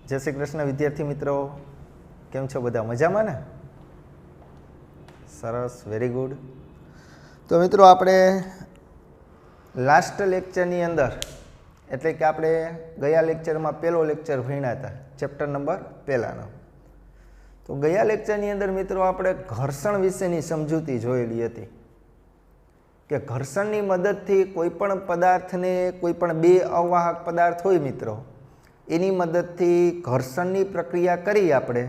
जय श्री कृष्ण विद्यार्थी मित्रों, केम छो बधा मजामां ने? सरस, वेरी गुड। तो मित्रों आपणे लास्ट लेक्चरनी अंदर एटले के आपणे गया लेक्चरमां पहेलो लेक्चर भण्या हता, चेप्टर नंबर पहेलानो। तो गया लेक्चरनी अंदर मित्रों आपणे घर्षण विशेनी समजूती जोयेली हती के घर्षणनी मददथी कोईपण पदार्थने कोईपण बे अवाहक पदार्थ होय मित्रों एनी मददथी घर्षणनी प्रक्रिया करी आपणे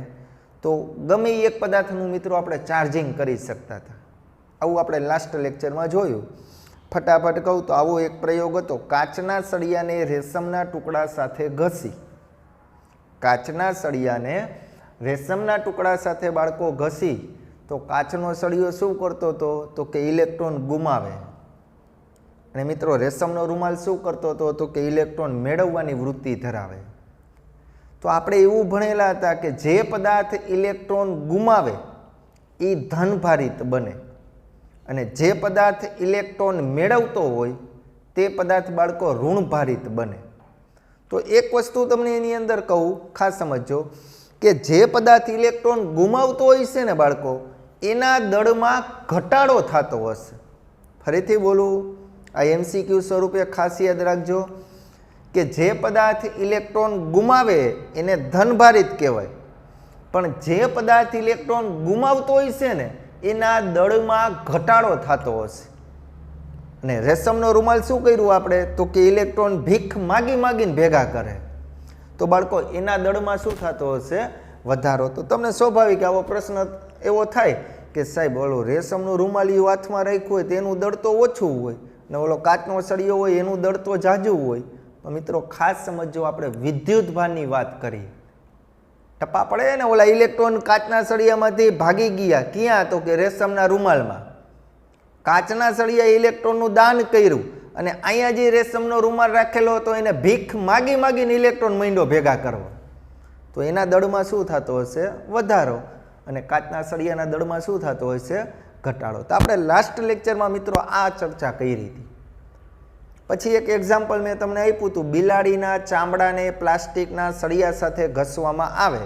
तो गमे एक पदार्थनुं मित्रों आपणे चार्जिंग करी शकता हता। आवुं आपणे लास्ट लेक्चरमां जोयुं। फटाफट कहूं तो आवो एक प्रयोग हतो, काचना सळियाने रेशमना टुकड़ा साथे घसी। काचना सळियाने रेशमना टुकड़ा साथे बाळको घसी तो काचनो सळियो शुं करतो हतो तो के इलेक्ट्रॉन गुमावे अने मित्रों रेशमनो रूमाल शुं करतो हतो तो के इलेक्ट्रॉन मेळववानी वृत्ति धरावे। तो आपणे एवुं भणेला हता के जे पदार्थ इलेक्ट्रॉन गुमावे ए धनभारित बने अने जे पदार्थ इलेक्ट्रॉन मेळवतो होय ते पदार्थ बाळको ऋणभारित बने। तो एक वस्तु तमने एनी अंदर कहूं, खास समजजो के जे पदार्थ इलेक्ट्रॉन गुमावतो होय छे ने बाळको एना दळमां घटाडो थतो हशे। फरीथी बोलूं, आ एमसीक्यू स्वरूपे खास याद राखजो के जे पदार्थ इलेक्ट्रॉन गुमावे एने धनभारित कहेवाय, पण जे पदार्थ इलेक्ट्रॉन गुमावतो होय छे ने एना दळमां घटाडो थतो हशे। अने रेशमनो रूमाल शुं कर्युं आपणे तो के इलेक्ट्रॉन भीख मागी मागीने भेगा करे तो बाळको एना दळमां शुं थतो हशे? વધારો। तो तमने स्वाभाविक आवो प्रश्न एवो थाय के साहेब ओलो रेशमनो रूमालियो हाथमां राख्यो होय तेनुं दळ तो ओछुं होय ने ओलो काचनो सळियो होय एनुं दळ तो जाजू होय। तो मित्रों खास समजजो आपणे विद्युत भारनी वात करी। टपा पड़े ने ओला इलेक्ट्रॉन काचना सळियामांथी भागी गया क्यां तो के रेशमना रूमालमां। काचना सळिया इलेक्ट्रॉननुं दान कर्युं अने अहींया जे रेशमनो रूमाल राखेलो हतो एने भीख मागी मागीने इलेक्ट्रॉन मंड्यो भेगा करवा तो एना दळमां शुं थतो हशे? વધારો અને કાચના સળિયાના દળમાં શું થતો હશે? ઘટાડો। તો આપણે લાસ્ટ લેક્ચરમાં મિત્રો આ ચર્ચા કરી હતી। પછી એક એક્ઝામ્પલ મેં તમને આપ્યું હતું, બિલાડીના ચામડાને પ્લાસ્ટિકના સળિયા સાથે ઘસવામાં આવે।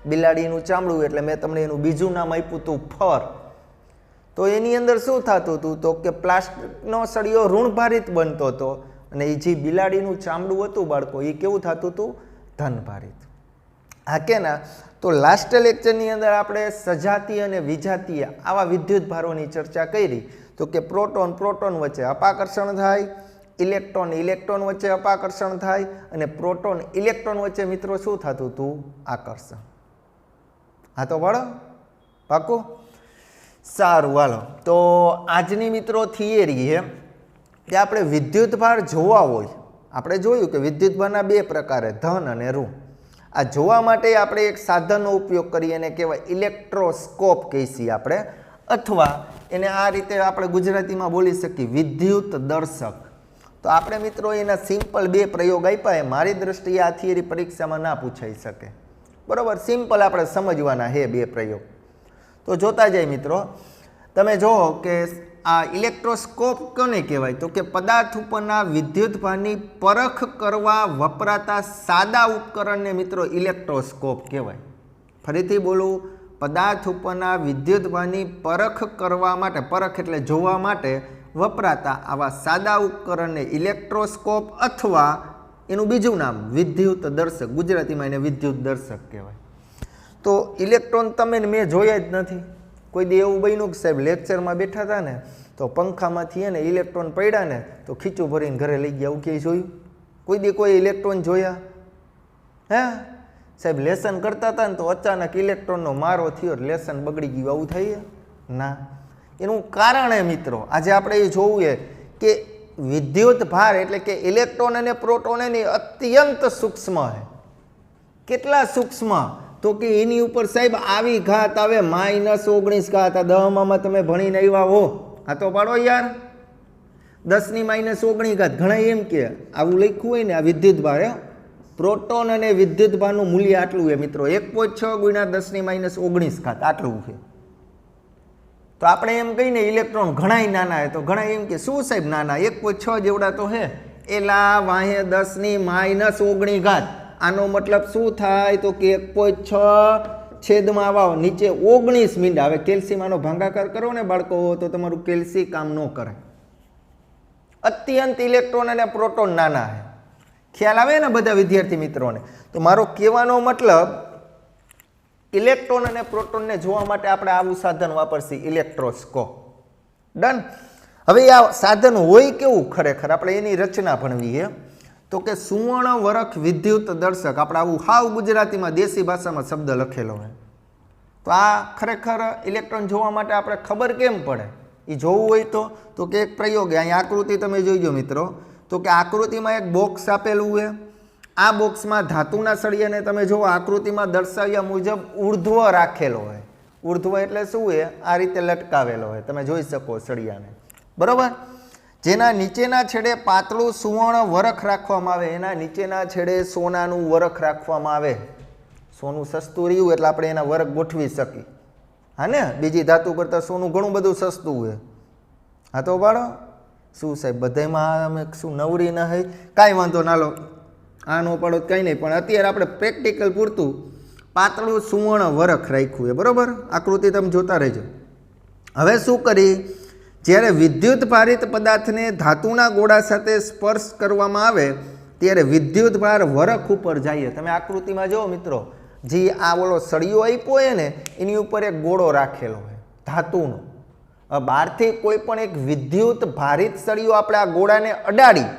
બિલાડીનું ચામડું એટલે મેં તમને એનું બીજું નામ આપ્યું હતું ફર। તો એની અંદર શું થતું હતું તો કે પ્લાસ્ટિકનો સળિયો ઋણભારિત બનતો હતો અને એ જે બિલાડીનું ચામડું હતું બાળકો એ કેવું થતું હતું? ધનભારિત। હા કે ના? તો લાસ્ટ લેક્ચરની અંદર આપણે સજાતીય અને વિજાતીય આવા વિદ્યુત ભારોની ચર્ચા કરી તો કે પ્રોટોન પ્રોટોન વચ્ચે અપાકર્ષણ થાય, ઇલેક્ટ્રોન ઇલેક્ટ્રોન વચ્ચે અપાકર્ષણ થાય અને પ્રોટોન ઇલેક્ટ્રોન વચ્ચે મિત્રો શું થતું હતું? આકર્ષણ। હા તો વળો પાકું? સારું હાલો। તો આજની મિત્રો થિયરી છે કે આપણે વિદ્યુત ભાર જોવા હોય, આપણે જોયું કે વિદ્યુત ભારના બે પ્રકારે ધન અને ઋણ। આ જોવા માટે આપણે એક સાધનનો ઉપયોગ કરીએ એને કહેવાય ઇલેક્ટ્રોસ્કોપ કહીએ આપણે, અથવા એને આ રીતે આપણે ગુજરાતીમાં બોલી શકીએ વિદ્યુત દર્શક। તો આપણે મિત્રો એના સિમ્પલ બે પ્રયોગ આપ્યા, મારી દ્રષ્ટિએ આ થિયરી પરીક્ષામાં ના પૂછાઈ શકે, બરાબર? સિમ્પલ આપણે સમજવાના હે બે પ્રયોગ। તો જોતા જાય મિત્રો, તમે જુઓ કે આ ઇલેક્ટ્રોસ્કોપ કોને કહેવાય તો કે પદાર્થ ઉપરના વિદ્યુત ભારની પરખ કરવા વપરાતા સાદા ઉપકરણને મિત્રો ઇલેક્ટ્રોસ્કોપ કહેવાય। ફરીથી બોલું, પદાર્થ ઉપરના વિદ્યુત ભારની પરખ કરવા માટે, પરખ એટલે જોવા માટે વપરાતા આવા સાદા ઉપકરણને ઇલેક્ટ્રોસ્કોપ અથવા એનું બીજું નામ વિદ્યુત દર્શક, ગુજરાતીમાં એને વિદ્યુત દર્શક કહેવાય। તો ઇલેક્ટ્રોન તમે મેં જોયા જ નથી। કોઈ દી એવું બન્યું કે સાહેબ લેક્ચરમાં બેઠા હતા ને તો પંખામાંથી એને ઇલેક્ટ્રોન પડ્યા ને તો ખીચું ભરીને ઘરે લઈ ગયા, આવું ક્યાંય જોયું? કોઈ દી કોઈ ઇલેક્ટ્રોન જોયા? હે સાહેબ લેસન કરતા હતા ને તો અચાનક ઇલેક્ટ્રોનનો મારો થયો, લેસન બગડી ગયું, આવું થાય ના? એનું કારણ એ મિત્રો આજે આપણે એ જોવું છે કે વિદ્યુત ભાર એટલે કે ઇલેક્ટ્રોન અને પ્રોટોન એની અત્યંત સૂક્ષ્મ છે। કેટલા સૂક્ષ્મ તો કે એની ઉપર સાહેબ આવી ઘાત આવે -19 ઘાત। આ 10માં તમે ભણીને આવ્યા હો, આ તો પાડો યાર, 10 ની -19 ઘાત। ઘણા એમ કે આવું લખ્યું હોય ને આ વિદ્યુત ભાર, પ્રોટોન અને વિદ્યુત ભારનું મૂલ્ય આટલું છે મિત્રો, 1.6 × 10 ની -19 ઘાત આટલું છે। તો આપણે એમ કહીને ઇલેક્ટ્રોન ઘણા નાના છે, તો ઘણા એમ કે શું સાહેબ નાના, 1.6 જેવડા તો હે, એલા વાહે 10 ની -19 ઘાત। આનો મતલબ શું થાય તો કે 1.6 છેદમાં આવા નીચે 19 મીંડા. હવે કેલ્શિયમ આનો ભાગાકાર કરો ને બાળકો તો તમારું કેલ્શિયમ કામ ન કરે. અત્યંત ઇલેક્ટ્રોન અને પ્રોટોન નાના છે. ખ્યાલ આવે ને બધા વિદ્યાર્થી મિત્રોને? તો મારો કહેવાનો મતલબ ઇલેક્ટ્રોન અને પ્રોટોનને જોવા માટે આપણે આવું સાધન વાપરશું, ઇલેક્ટ્રોસ્કોપ. ડન. હવે આ સાધન હોય કેવું ખરેખર આપણે એની રચના ભણવી છે. તો કે સુવર્ણ વરખ વિદ્યુત દર્શક, આપણે આવું હાવ ગુજરાતીમાં દેશી ભાષામાં શબ્દ લખેલો હોય. તો આ ખરેખર ઇલેક્ટ્રોન જોવા માટે આપણે ખબર કેમ પડે? એ જોવું હોય તો કે એક પ્રયોગ, અહીં આકૃતિ તમે જોઈજો મિત્રો. તો કે આકૃતિમાં એક બોક્સ આપેલું છે. આ બોક્સમાં ધાતુના સળિયાને તમે જુઓ આકૃતિમાં દર્શાવ્યા મુજબ ઉર્ધ્વ રાખેલો હોય. ઉર્ધ્વ એટલે શું હોય? આ રીતે લટકાવેલો હોય, તમે જોઈ શકો સળિયાને, બરોબર. જેના નીચેના છેડે પાતળું સુવર્ણ વરખ રાખવામાં આવે, એના નીચેના છેડે સોનાનું વરખ રાખવામાં આવે. સોનું સસ્તું રહ્યું એટલે આપણે એના વરખ ગોઠવી શકીએ. હા ને, બીજી ધાતુ કરતાં સોનું ઘણું બધું સસ્તું હોય. હા તો બાળો શું સાહેબ બધામાં અમે શું નવરી ન હોય? કાંઈ વાંધો ના લો, આનો પડો કંઈ નહીં, પણ અત્યારે આપણે પ્રેક્ટિકલ પૂરતું પાતળું સુવર્ણ વરખ રાખ્યું છે, બરોબર. આકૃતિ તમે જોતા રહેજો. હવે શું કરી? જ્યારે વિદ્યુત ભારિત પદાર્થને ધાતુના ગોળા સાથે સ્પર્શ કરવામાં આવે ત્યારે વિદ્યુત ભાર વરખ ઉપર જાય. તમે આકૃતિમાં જુઓ મિત્રો, જે આ ઓલો સળિયો આપ્યો હોય ને એની ઉપર એક ગોળો રાખેલો હોય ધાતુનો. બહારથી કોઈ પણ એક વિદ્યુત ભારિત સળિયો આપણે આ ગોળાને અડાડી,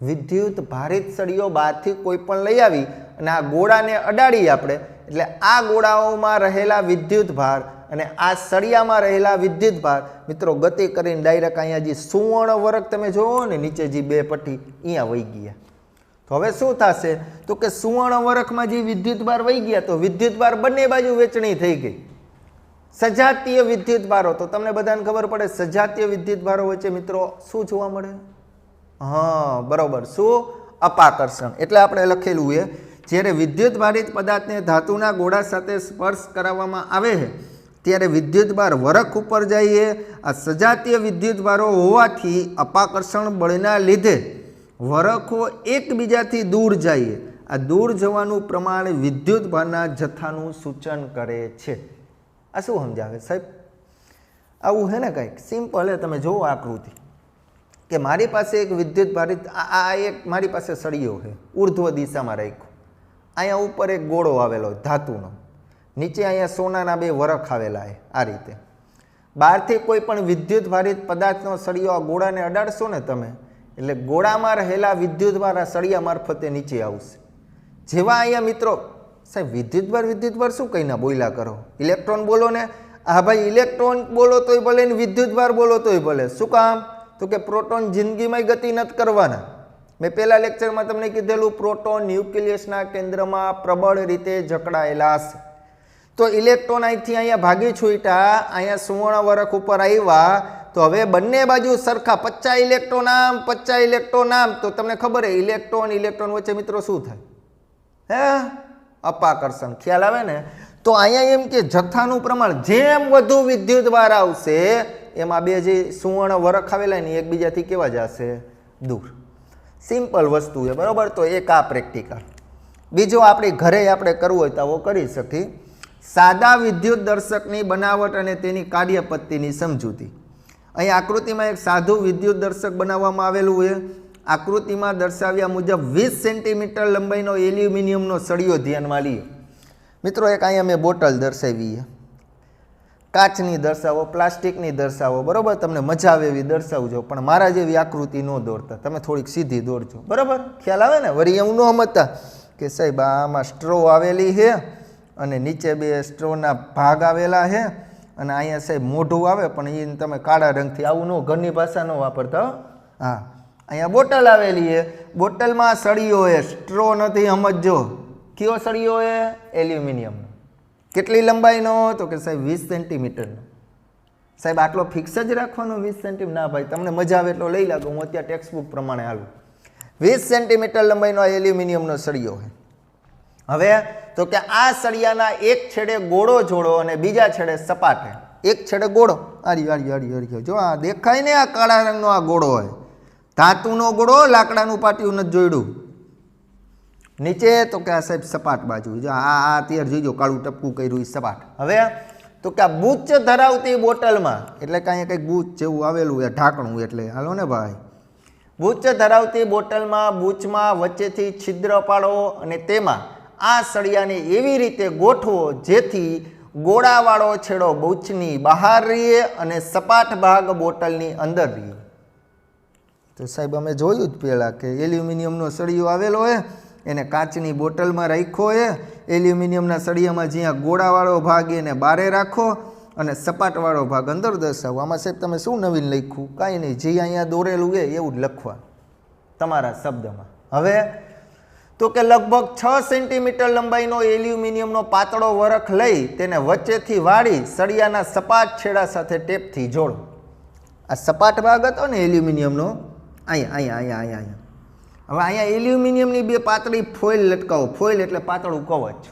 વિદ્યુત ભારિત સળિયો બહારથી કોઈ પણ લઈ આવી અને આ ગોળાને અડાડી આપણે, એટલે આ ગોળાઓમાં રહેલા વિદ્યુત ભાર અને આ સળિયામાં રહેલા વિદ્યુત ભાર મિત્રો ગતિ કરીને ડાયરેક્ટ અહીંયા જે સુવર્ણ વરખ તમે જોવો ને નીચે જે બે પટ્ટી અહીંયા વહી ગયા. તો હવે શું થશે? તો કે સુવર્ણ વરખમાં જે વિદ્યુત ભાર વહી ગયા તો વિદ્યુત ભાર બંને બાજુ વેચણી થઈ ગઈ. સજાતીય વિદ્યુત ભારો, તો તમને બધાને ખબર પડે સજાતીય વિદ્યુત ભારો વચ્ચે મિત્રો શું જોવા મળે? હા બરોબર, શું? અપાકર્ષણ. એટલે આપણે લખેલું છે જ્યારે વિદ્યુત ભારિત પદાર્થને ધાતુના ગોળા સાથે સ્પર્શ કરાવવામાં આવે છે ત્યારે વિદ્યુત ભાર વરખ ઉપર જાય. આ સજાતીય વિદ્યુત ભારો હોવાથી અપાકર્ષણ બળના લીધે વરખો એકબીજાથી દૂર જાય. આ દૂર જવાનું પ્રમાણ વિદ્યુત ભારના જથ્થાનું સૂચન કરે છે. આ શું સમજાવે સાહેબ? આવું છે ને કંઈક સિમ્પલ છે. તમે જુઓ આકૃતિ કે મારી પાસે એક વિદ્યુત ભારિત આ એક મારી પાસે સળિયો છે, ઉર્ધ્વ દિશામાં રાખ્યો. અહીંયા ઉપર એક ગોળો આવેલો ધાતુનો, નીચે અહીંયા સોનાના બે વરખ આવેલા છે. આ રીતે બહારથી કોઈ પણ વિદ્યુત ભારિત પદાર્થનો સળિયો આ ગોળાને અડાડશો ને તમે, એટલે ગોળામાં રહેલા વિદ્યુત ભાર આ સળિયા મારફતે નીચે આવશે. જેવા અહીંયા મિત્રો સાહેબ વિદ્યુત ભાર શું કહીને બોલ્યા કરો? ઇલેક્ટ્રોન બોલો ને. હા ભાઈ, ઇલેક્ટ્રોન બોલો તોય ભલે ને વિદ્યુત ભાર બોલો તોય ભલે. શું કામ? તો કે પ્રોટોન જિંદગીમાં ગતિ નથી કરવાના. મેં પહેલા લેક્ચરમાં તમને કીધેલું પ્રોટોન ન્યુક્લિયસના કેન્દ્રમાં પ્રબળ રીતે જકડાયેલા હશે. તો ઇલેક્ટ્રોન અહીંથી અહીંયા ભાગી છૂટ્યા, અહીંયા સુવર્ણ વરખ ઉપર આવ્યા, તો હવે બંને બાજુ સરખા 50 ઇલેક્ટ્રોન આમ 50 ઇલેક્ટ્રોન આમ. તો તમને ખબર છે ઇલેક્ટ્રોન વચ્ચે મિત્રો શું થાય? હે, અપાકર્ષણ. ખ્યાલ આવે ને? તો અહીંયા એમ કે જથ્થાનું પ્રમાણ જેમ વધુ વિદ્યુત ભાર આવશે એમાં બે જે સુવર્ણ વરખ આવેલા ને એકબીજાથી કેવા જશે? દૂર. સિમ્પલ વસ્તુ છે, બરોબર. તો એક આ પ્રેક્ટિકલ. બીજો આપણી ઘરે આપણે કરવું હોય તો આવો કરી શકીએ. સાદા વિદ્યુત દર્શકની બનાવટ અને તેની કાર્યપદ્ધતિની સમજૂતી. અહીં આકૃતિમાં એક સાદું વિદ્યુત દર્શક બનાવવામાં આવેલું છે. આકૃતિમાં દર્શાવ્યા મુજબ 20 સેન્ટીમીટર લંબાઈનો એલ્યુમિનિયમનો સળિયો ધ્યાનમાં લઈએ. મિત્રો એક અહીંયા મેં બોટલ દર્શાવી છે. કાચની દર્શાવો, પ્લાસ્ટિકની દર્શાવો, બરોબર. તમને મજા આવે એવી દર્શાવજો, પણ મારા જેવી આકૃતિ ન દોરતા, તમે થોડીક સીધી દોરજો, બરોબર. ખ્યાલ આવે ને? વળી એવું ન સમજતા કે સાહેબ આમાં સ્ટ્રો આવેલી છે અને નીચે બે સ્ટ્રોના ભાગ આવેલા છે અને અહીંયા સાહેબ મોઢું આવે, પણ એ તમે કાળા રંગથી આવું ન, ઘરની ભાષા ન વાપરતા. હા, અહીંયા બોટલ આવેલી છે, બોટલમાં સળિયો છે, સ્ટ્રો નથી. સમજજો કયો સળિયો છે? એલ્યુમિનિયમનો. કેટલી લંબાઈનો? તો કે સાહેબ 20 સેન્ટીમીટરનો. સાહેબ આટલો ફિક્સ જ રાખવાનો 20 સેન્ટીમીટર? ના ભાઈ, તમને મજા આવે એટલો લઈ લાગો, હું અત્યારે ટેક્સ્ટ બુક પ્રમાણે હાલું. 20 સેન્ટીમીટર લંબાઈનો એલ્યુમિનિયમનો સળિયો છે. હવે તો કે આ સળિયાના એક છેડે ગોળો જોડો અને બીજા છેડે સપાટ. એક છેડે ગોળો, હરી જો આ દેખાય ને, આ કાળા રંગનો આ ગોળો હોય, ધાતુનો ગોળો, લાકડાનું પાટિયું નથી જોડ્યું. નીચે તો કે આ સાહેબ સપાટ બાજુ, જો આ અત્યારે જોઈજો કાળું ટપકું કર્યું એ સપાટ. હવે તો કે આ બૂચ ધરાવતી બોટલમાં, એટલે કે અહીંયા કંઈક બૂચ જેવું આવેલું એ ઢાંકણું, એટલે હાલો ને ભાઈ, બૂચ ધરાવતી બોટલમાં બૂચમાં વચ્ચેથી છિદ્ર પાડો અને તેમાં આ સળિયાને એવી રીતે ગોઠવો જેથી ગોળાવાળો છેડો બૂચની બહાર રહે અને સપાટ ભાગ બોટલની અંદર રહે. તો સાહેબ અમે જોયું જ પહેલાં કે એલ્યુમિનિયમનો સળિયો આવેલો હોય એને કાચની બોટલમાં રાખ્યો હોય, એલ્યુમિનિયમના સળિયામાં જ્યાં ગોળાવાળો ભાગ એને બારે રાખો અને સપાટવાળો ભાગ અંદર દર્શાવો. આમાં સાહેબ તમે શું નવીન લખ્યું? કાંઈ નહીં, જે અહીંયા દોરેલું છે એવું જ લખવા તમારા શબ્દમાં. હવે તો કે લગભગ 6 સેન્ટીમીટર લંબાઈનો એલ્યુમિનિયમનો પાતળો વરખ લઈ તેને વચ્ચેથી વાળી સળિયાના સપાટ છેડા સાથે ટેપથી જોડો. આ સપાટ ભાગ હતો ને એલ્યુમિનિયમનો, અહીંયા. હવે અહીંયા એલ્યુમિનિયમની બે પાતળી ફોઇલ લટકાવો. ફોઇલ એટલે પાતળું કવચ,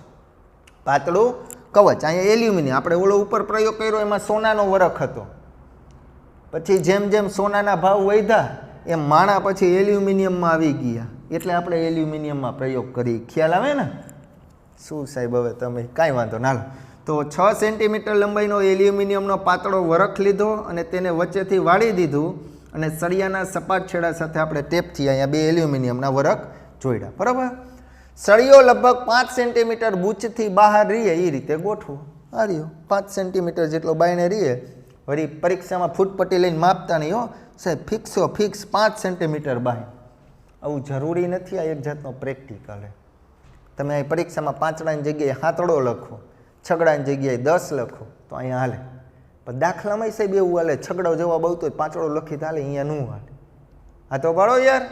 પાતળું કવચ. અહીંયા એલ્યુમિનિયમ, આપણે ઓલો ઉપર પ્રયોગ કર્યો એમાં સોનાનો વરખ હતો. પછી જેમ જેમ સોનાના ભાવ વધ્યા એમ માણા પછી એલ્યુમિનિયમમાં આવી ગયા, એટલે આપણે એલ્યુમિનિયમમાં પ્રયોગ કરી. ખ્યાલ આવે ને? શું સાહેબ હવે તમે, કાંઈ વાંધો ના. તો 6 સેન્ટીમીટર લંબાઈનો એલ્યુમિનિયમનો પાતળો વરખ લીધો અને તેને વચ્ચેથી વાળી દીધું અને સળિયાના સપાટ છેડા સાથે આપણે ટેપથી અહીંયા બે એલ્યુમિનિયમના વરખ જોડ્યા. બરાબર. સળિયો લગભગ 5 સેન્ટીમીટર બૂચથી બહાર રહે એ રીતે ગોઠવો. આ રહ્યો 5 સેન્ટીમીટર જેટલો બાયણે રહે. વળી પરીક્ષામાં ફૂટપટ્ટી લઈને માપતા નહીં હો સાહેબ, ફિક્સ 5 સેન્ટીમીટર બાય. આવું જરૂરી નથી, આ એક જાતનો પ્રેક્ટિકલ. તમે અહીં પરીક્ષામાં 5ડાની જગ્યાએ 7ડો લખો, 6ડાની જગ્યાએ 10 લખો તો અહીંયા હાલે. પણ દાખલામાં સાહેબ એવું હાલે, 6ડો જવાબ આવતો હોય 5ડો લખી તો હાલે, અહીંયા ન હાલે. હા તો પાડો યાર.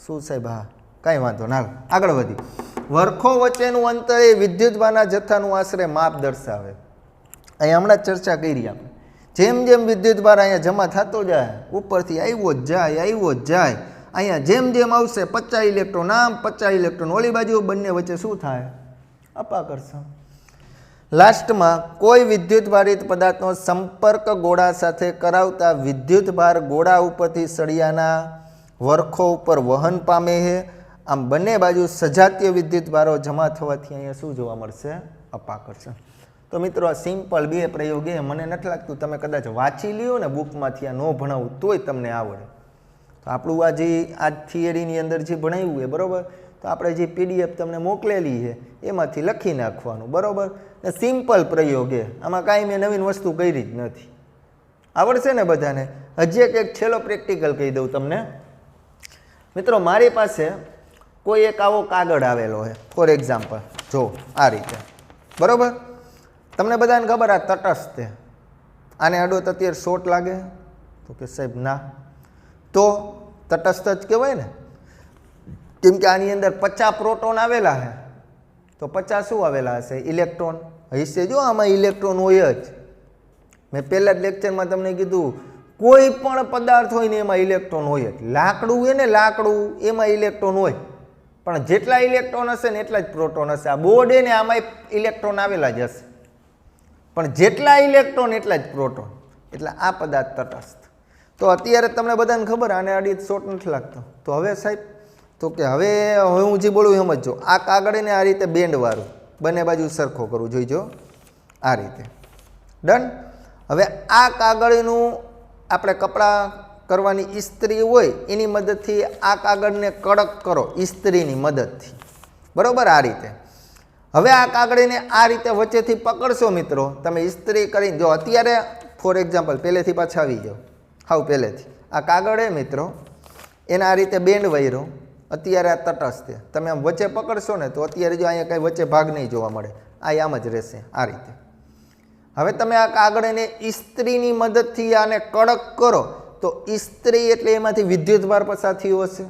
શું સાહેબ? હા કાંઈ વાંધો ના. આગળ વધી. વરખો વચ્ચેનું અંતર એ વિદ્યુતભારના જથ્થાનું આશરે માપ દર્શાવે. અહીંયા હમણાં જ ચર્ચા કરી આપણે. જેમ જેમ વિદ્યુતભાર અહીંયા જમા થતો જાય, ઉપરથી આવ્યો જ જાય. અહીંયા જેમ જેમ આવશે 50 ઇલેક્ટ્રોન આમ 50 ઇલેક્ટ્રોન ઓલી બાજુ, બંને વચ્ચે શું થાય? અપાકર્ષણ. લાસ્ટમાં કોઈ વિદ્યુતભારિત પદાર્થનો સંપર્ક ગોળા સાથે કરાવતા વિદ્યુતભાર ગોળા ઉપરથી સળિયાના વરખો ઉપર વહન પામે છે. આમ બંને બાજુ સજાતીય વિદ્યુતભારો જમા થવાથી અહીંયા શું જોવા મળશે? અપાકર્ષણ. તો મિત્રો આ સિમ્પલ બે પ્રયોગ એ મને નથી લાગતું તમે કદાચ વાંચી લ્યો ને બુકમાંથી, આ ન ભણાવું તોય તમને આવડે. તો આપણું આ થિયરીની અંદર જે ભણાવ્યું છે બરાબર, તો આપણે જે PDF તમને મોકલેલી છે એમાંથી લખી નાખવાનું. બરાબર. ને સિમ્પલ પ્રયોગ એ, આમાં કાંઈ મેં નવીન વસ્તુ કરી જ નથી. આવડશે ને બધાને? હજી એક છેલ્લો પ્રેક્ટિકલ કહી દઉં તમને. મિત્રો મારી પાસે કોઈ એક આવો કાગળ આવેલો છે, ફોર એક્ઝામ્પલ જો આ રીતે. બરાબર. તમને બધાને ખબર આ તટસ્થ છે, આને અડો તો અત્યારે શોર્ટ લાગે? તો કે સાહેબ ના. તો તટસ્થ જ કહેવાય ને, કેમ કે આની અંદર 50 પ્રોટોન આવેલા છે. તો 50 શું આવેલા હશે? ઇલેક્ટ્રોન હશે. જો આમાં ઇલેક્ટ્રોન હોય જ. મેં પહેલા જ લેક્ચરમાં તમને કીધું કોઈ પણ પદાર્થ હોય ને એમાં ઇલેક્ટ્રોન હોય જ. લાકડું હોય ને, લાકડું એમાં ઇલેક્ટ્રોન હોય, પણ જેટલા ઇલેક્ટ્રોન હશે ને એટલા જ પ્રોટોન હશે. આ બોર્ડ ને આમાં ઇલેક્ટ્રોન આવેલા જ હશે, પણ જેટલા ઇલેક્ટ્રોન એટલા જ પ્રોટોન. એટલે આ પદાર્થ તટસ્થ. તો અત્યારે તમને બધાને ખબર આને અડી શોર્ટ નથી લાગતો. તો હવે સાહેબ તો કે હવે હું જે બોલું સમજજો. આ કાગળને આ રીતે બેન્ડવાળું બંને બાજુ સરખો કરું, જોઈજો આ રીતે. ડન. હવે આ કાગળનું આપણે કપડાં કરવાની ઇસ્ત્રી હોય એની મદદથી આ કાગળને કડક કરો ઇસ્ત્રીની મદદથી. બરાબર. આ રીતે. હવે આ કાગળને આ રીતે વચ્ચેથી પકડશો મિત્રો તમે ઇસ્ત્રી કરીને. જો અત્યારે ફોર એક્ઝામ્પલ પહેલેથી પાછા આવી જાઓ, હાવ પહેલેથી. આ કાગળ મિત્રો એને આ રીતે બેન્ડ વાયરો, અત્યારે આ તટસ્થ છે. તમે આમ વચ્ચે પકડશો ને તો અત્યારે જો અહીંયા કાંઈ વચ્ચે ભાગ નહીં જોવા મળે, આ આમ જ રહેશે આ રીતે. હવે તમે આ કાગળને ઇસ્ત્રીની મદદથી આને કડક કરો તો ઇસ્ત્રી એટલે એમાંથી વિદ્યુતભાર પસાર થયો હશે.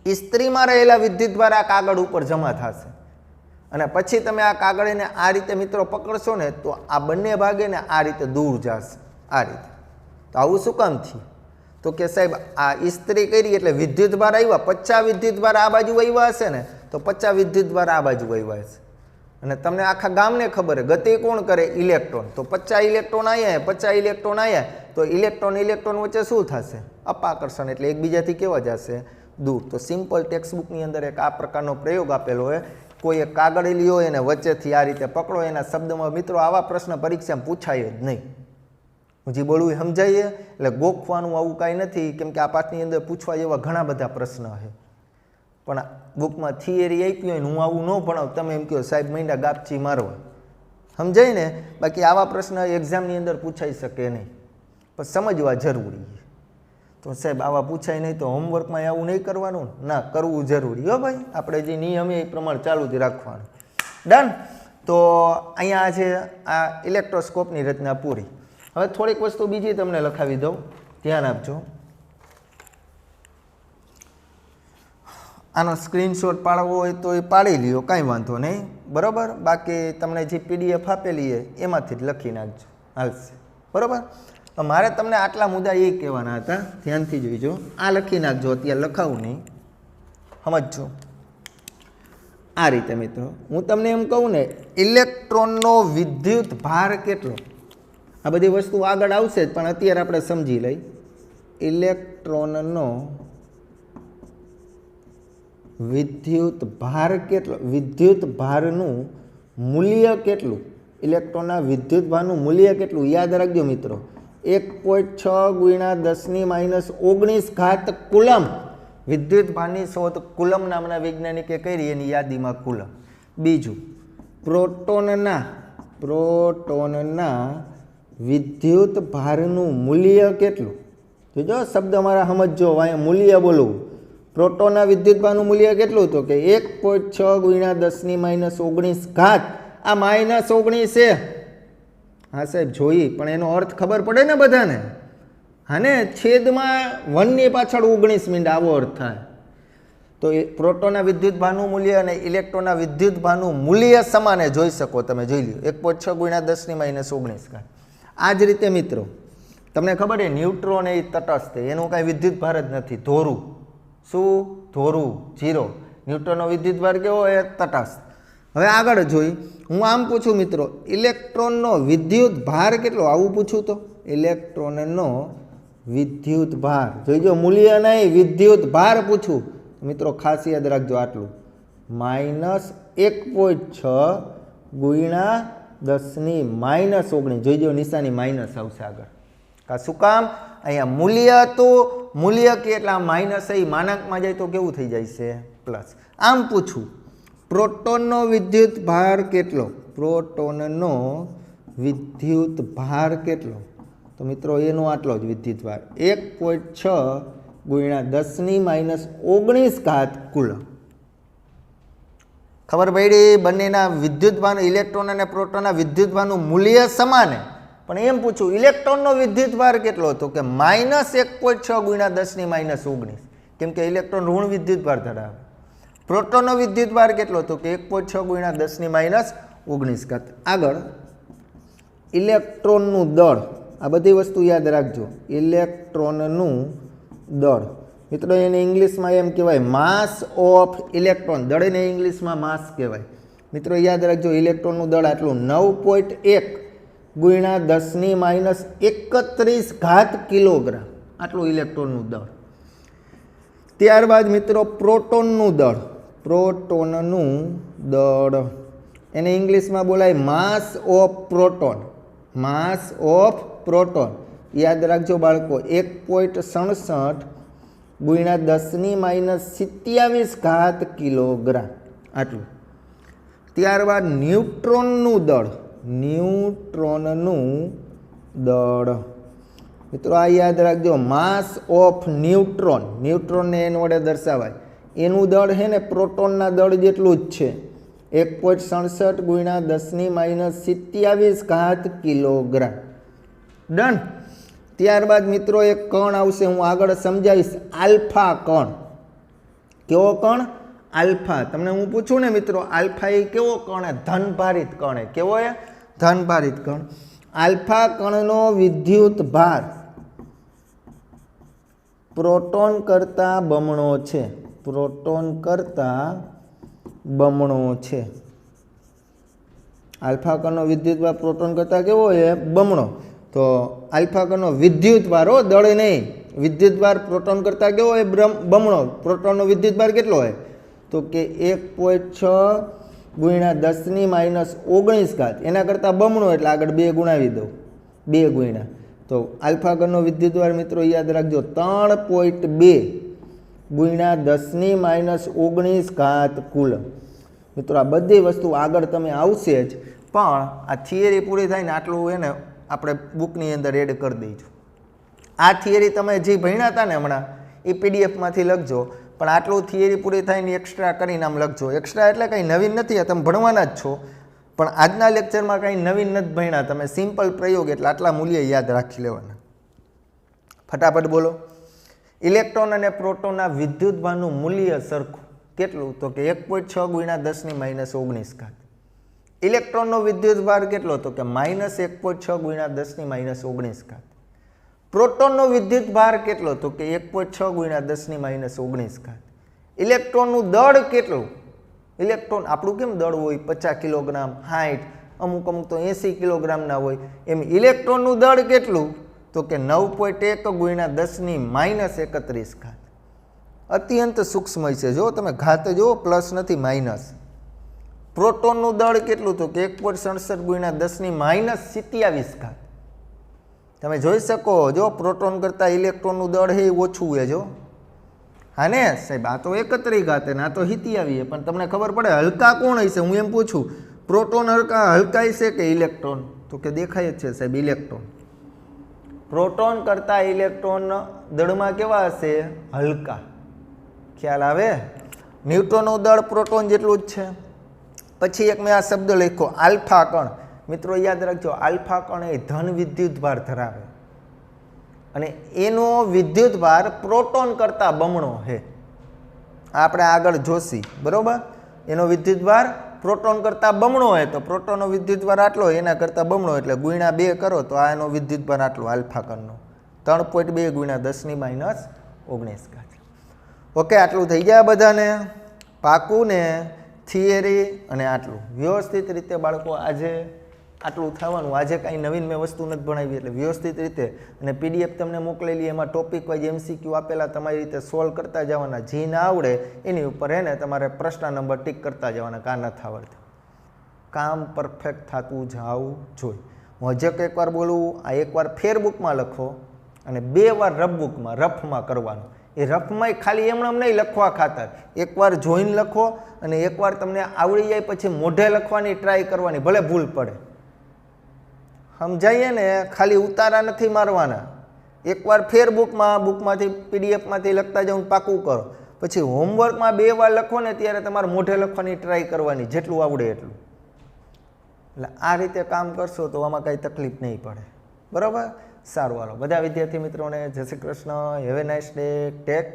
ઇસ્ત્રીમાં રહેલા વિદ્યુતભાર આ કાગળ ઉપર જમા થશે અને પછી તમે આ કાગળને આ રીતે મિત્રો પકડશો ને તો આ બંને ભાગે ને આ રીતે દૂર જશે આ રીતે. તો આવું શું કામ થયું? તો કે સાહેબ આ ઇસ્ત્રી કરી એટલે વિદ્યુતભાર આવ્યા, 50 વિદ્યુતભાર આ બાજુ આવ્યા હશે ને તો 50 વિદ્યુતભાર આ બાજુ આવ્યા હશે. અને તમને આખા ગામને ખબર ગતિ કોણ કરે? ઇલેક્ટ્રોન. તો 50 ઇલેક્ટ્રોન આવ્યા, 50 ઇલેક્ટ્રોન આવ્યા તો ઇલેક્ટ્રોન વચ્ચે શું થશે? અપાકર્ષણ. એટલે એકબીજાથી કેવા જશે? દૂર. તો સિમ્પલ ટેક્સ્ટ બુકની અંદર એક આ પ્રકારનો પ્રયોગ આપેલો હોય, કોઈ એક કાગળ લ્યો એને વચ્ચેથી આ રીતે પકડો, એના શબ્દમાં મિત્રો આવા પ્રશ્ન પરીક્ષામાં પૂછાય જ નહીં. હું જે બોલું એ સમજાઈએ, એટલે ગોખવાનું આવું કાંઈ નથી, કેમ કે આ પાઠની અંદર પૂછવા જેવા ઘણા બધા પ્રશ્ન છે. પણ બુકમાં થિયરી આપી હોય ને હું આવું ન ભણાવું, તમે એમ કહો સાહેબ મહિના ગાપચી મારવા, સમજાય ને. બાકી આવા પ્રશ્ન એક્ઝામની અંદર પૂછાઈ શકે નહીં, પણ સમજવા જરૂરી છે. તો સાહેબ આવા પૂછાય નહીં તો હોમવર્કમાં આવું નહીં કરવાનું, ના કરવું જરૂરી હો ભાઈ. આપણે જે નિયમ એ પ્રમાણે ચાલુ જ રાખવાનું. ડન. તો અહીંયા છે આ ઇલેક્ટ્રોસ્કોપની રચના પૂરી. હવે થોડીક વસ્તુ બીજી તમને લખાવી દઉં, ધ્યાન આપજો. આનો સ્ક્રીનશોટ પાડવો હોય તો એ પાડી લ્યો, કાંઈ વાંધો નહીં, બરાબર. બાકી તમને જે PDF આપેલી છે એમાંથી જ લખી નાખજો, હાલશે, બરાબર. મારે તમને આટલા મુદ્દા એ કહેવાના હતા, ધ્યાનથી જોઈજો. આ લખી નાખજો, અત્યારે લખાવું નહીં, સમજજો. આ રીતે મિત્રો હું તમને એમ કહું ને, ઇલેક્ટ્રોનનો વિદ્યુત ભાર કેટલો, આ બધી વસ્તુ આગળ આવશે જ, પણ અત્યારે આપણે સમજી લઈ. ઇલેક્ટ્રોનનો વિદ્યુત ભાર કેટલો, વિદ્યુત ભારનું મૂલ્ય કેટલું, ઇલેક્ટ્રોનના વિદ્યુત ભારનું મૂલ્ય કેટલું, યાદ રાખજો મિત્રો. 1.6 × 10⁻19 કુલમ. વિદ્યુત ભારની શોધ કુલમ નામના વૈજ્ઞાનિકે કરી, એની યાદીમાં કુલમ. બીજું, પ્રોટોનના વિદ્યુત ભારનું મૂલ્ય કેટલું. જોજો શબ્દ મારા સમજો, અહીંયા મૂલ્ય બોલવું. પ્રોટોનના વિદ્યુત ભારનું મૂલ્ય કેટલું, તો કે 1.6 × 10⁻19. આ -19 છે. હા સાહેબ જોઈ, પણ એનો અર્થ ખબર પડે ને બધાને. હાને છેદમાં 1 ની પાછળ 19 મીંડ, આવો અર્થ થાય. તો એ પ્રોટોનના વિદ્યુત ભારનું મૂલ્ય અને ઇલેક્ટ્રોનના વિદ્યુત ભારનું મૂલ્ય સમાને જોઈ શકો, તમે જોઈ લ્યો. 1.6 × 10⁻19. આ જ રીતે મિત્રો તમને ખબર છે ન્યુટ્રોન એ તટસ્થ, એનું કાંઈ વિદ્યુત ભાર જ નથી, ધોરું. શું? ધોરું, 0. ન્યુટ્રોનનો વિદ્યુત ભાર કેવો એ તટસ્થ. હવે આગળ જોઈ, હું આમ પૂછું મિત્રો, ઇલેક્ટ્રોનનો વિદ્યુત ભાર કેટલો, આવું પૂછું તો ઇલેક્ટ્રોનનો વિદ્યુત ભાર, જોઈજો મૂલ્ય નહીં, વિદ્યુત ભાર પૂછું મિત્રો, ખાસ યાદ રાખજો આટલું, -1.6 × 10⁻19. જોઈજો નિશાની માઇનસ આવશે આગળ. શું કામ? અહીંયા મૂલ્ય હતું, મૂલ્ય કે એટલે આ માઇનસ એ માનાંકમાં જાય તો કેવું થઈ જાય છે? પ્લસ. આમ પૂછું, પ્રોટોનનો વિદ્યુત ભાર કેટલો, પ્રોટોનનો વિદ્યુત ભાર કેટલો, તો મિત્રો એનો આટલો જ વિદ્યુત ભાર, 1.6 × 10⁻19 કુલમ. ખબર પડી? બંનેના વિદ્યુત ભાર, ઇલેક્ટ્રોન અને પ્રોટોનના વિદ્યુત ભારનું મૂલ્ય સમાન, પણ એમ પૂછું ઇલેક્ટ્રોનનો વિદ્યુત ભાર કેટલો, તો કે -1.6 × 10⁻19. કેમ કે ઇલેક્ટ્રોન ઋણ વિદ્યુત ભાર ધરાવે. પ્રોટોનનો વિદ્યુત ભાર કેટલો, તો કે 1.6 × 10⁻19. આગળ ઇલેક્ટ્રોનનું દળ, આ બધી વસ્તુ યાદ રાખજો. ઇલેક્ટ્રોનનું દળ મિત્રો એને ઇંગ્લિશમાં એમ કહેવાય માસ ઓફ ઇલેક્ટ્રોન, દળને ઇંગ્લિશમાં માસ કહેવાય. મિત્રો યાદ રાખજો, ઇલેક્ટ્રોનનું દળ આટલું 9.1 × 10⁻31 કિલોગ્રામ, આટલું ઇલેક્ટ્રોનનું દળ. ત્યારબાદ મિત્રો પ્રોટોનનું દળ, પ્રોટોનનું દળ એને ઇંગ્લિશમાં બોલાય માસ of proton, mass of proton. યાદ રાખજો બાળકો, 1.67 × 10⁻27 કિલોગ્રામ, આટલું. ત્યારબાદ ન્યુટ્રોનનું દળ, ન્યુટ્રોનનું દળ મિત્રો આ યાદ રાખજો, માસ ઓફ ન્યુટ્રોન, ન્યુટ્રોનને એન વડે દર્શાવાય, એનું દળ છે ને પ્રોટોનના દળ જેટલું જ છે, 1.67 × 10⁻27 કિલોગ્રામ. ડન. ત્યારબાદ મિત્રો એક કણ આવશે, હું આગળ સમજાવીશ, આલ્ફા કણ. કેવો કણ? આલ્ફા. તમને હું પૂછું ને મિત્રો, આલ્ફા એ કેવો કણ? ધનભારિત કણ. કેવો એ? ધનભારિત કણ. આલ્ફા કણનો વિદ્યુત ભાર પ્રોટોન કરતાં બમણો છે, પ્રોટોન કરતાં બમણો છે. આલ્ફા કણનો વિદ્યુત ભાર પ્રોટોન કરતાં કેવો છે? બમણો. તો આલ્ફા કણનો વિદ્યુત ભાર, દળ નહીં, વિદ્યુતભાર પ્રોટોન કરતાં કેવો હોય? બમણો. પ્રોટોનનો વિદ્યુતભાર કેટલો હોય? તો કે 1.6 ગુણ્યા 10⁻19 એના કરતાં બમણો, એટલે આગળ 2 ગુણાવી દઉં. 2 ગુણ્યા તો આલ્ફા ગણનો વિદ્યુતભાર મિત્રો યાદ રાખજો 3.2 ગુણ્યા 10⁻19 કુલમ. મિત્રો આ બધી વસ્તુ આગળ તમે આવશે જ, પણ આ થિયરી પૂરી થાય ને આટલું એને આપણે બુકની અંદર એડ કરી દઈશું. આ થિયરી તમે જે ભણ્યા હતા ને હમણાં એ પીડીએફમાંથી લખજો, પણ આટલું થિયરી પૂરી થાય ને એક્સ્ટ્રા કરીને આમ લખજો. એક્સ્ટ્રા એટલે કંઈ નવીન નથી, તમે ભણવાના જ છો, પણ આજના લેક્ચરમાં કંઈ નવીન નથી ભણ્યા તમે. સિમ્પલ પ્રયોગ એટલે આટલા મૂલ્ય યાદ રાખી લેવાના. ફટાફટ બોલો. ઇલેક્ટ્રોન અને પ્રોટોનના વિદ્યુતભારનું મૂલ્ય સરખું કેટલું? તો કે 1.6 ગુણ્યા 10⁻19. ઇલેક્ટ્રોનનો વિદ્યુતભાર કેટલો? તો કે -1.6 ગુણ્યા 10⁻19. પ્રોટોનનો વિદ્યુતભાર કેટલો? તો કે 1.6 ગુણ્યા 10⁻19. ઇલેક્ટ્રોનનું દળ કેટલું? ઇલેક્ટ્રોન આપણું કેમ દળ હોય 50 કિલોગ્રામ, 60, અમુક તો 80 કિલોગ્રામના હોય, એમ ઇલેક્ટ્રોનનું દળ કેટલું? તો કે 9.1 ગુણ્યા 10⁻31. અત્યંત સૂક્ષ્મ છે. જો તમે ઘાત જુઓ, પ્લસ નથી માઇનસ. પ્રોટોનનું દળ કેટલું? તો કે 1.67 ગુણ્યા 10⁻27. તમે જોઈ શકો, જો પ્રોટોન કરતાં ઇલેક્ટ્રોનનું દળ છે એ ઓછું છે. જો હા ને સાહેબ, આ તો 31 ઘાત ને આ તો 27, પણ તમને ખબર પડે હલકા કોણ હશે? હું એમ પૂછું, પ્રોટોન હલકા હશે કે ઇલેક્ટ્રોન? તો કે દેખાય જ છે સાહેબ, ઇલેક્ટ્રોન. પ્રોટોન કરતાં ઇલેક્ટ્રોન દળમાં કેવા હશે? હલકા. ખ્યાલ આવે? ન્યુટ્રોનનું દળ પ્રોટોન જેટલું જ છે. પછી એક મેં આ શબ્દ લખ્યો આલ્ફા કણ. મિત્રો યાદ રાખજો, આલ્ફા કણ એ ધન વિદ્યુતભાર ધરાવે અને એનો વિદ્યુતભાર પ્રોટોન કરતાં બમણો છે. આપણે આગળ જોશી, બરોબર? એનો વિદ્યુતભાર પ્રોટોન કરતાં બમણો હોય તો પ્રોટોનનો વિદ્યુતભાર આટલો હોય, એના કરતાં બમણો, એટલે ગુણ્યા 2 કરો તો આ એનો વિદ્યુતભાર આટલો આલ્ફા કણનો 3.2 ગુણ્યા 10⁻19. ઓકે, આટલું થઈ ગયા બધાને? પાકું ને? થિયરી અને આટલું વ્યવસ્થિત રીતે બાળકો આજે આટલું થવાનું. આજે કાંઈ નવીન મેં વસ્તુ નથી ભણાવી, એટલે વ્યવસ્થિત રીતે અને પીડીએફ તમને મોકલેલી, એમાં ટોપિક વાઇઝ એમસીક્યુ આપેલા, તમારી રીતે સોલ્વ કરતા જવાના. જે ના આવડે એની ઉપર એને તમારે પ્રશ્ન નંબર ટીક કરતા જવાના. કાં નથી આવડતું, કામ પરફેક્ટ થતું જવું જોઈએ. હું હજુ એકવાર બોલું, આ એકવાર ફેરબુકમાં લખો અને 2 વાર રફમાં કરવાનું. એ રફમાં ખાલી એમણે નહીં લખવા ખાતર એકવાર જોઈને લખો, અને એકવાર તમને આવડી જાય પછી મોઢે લખવાની ટ્રાય કરવાની, ભલે ભૂલ પડે. સમજાઈએ ને? ખાલી ઉતારા નથી મારવાના. એકવાર બુકમાંથી પીડીએફમાંથી લખતા જાઉં, પાકું કરો. પછી હોમવર્કમાં 2 વાર લખો ને ત્યારે તમારે મોઢે લખવાની ટ્રાય કરવાની, જેટલું આવડે એટલું. એટલે આ રીતે કામ કરશો તો આમાં કાંઈ તકલીફ નહીં પડે. બરાબર? સારું, હાલો બધા વિદ્યાર્થી મિત્રોને જય Shri Krishna. Have a nice day. Tech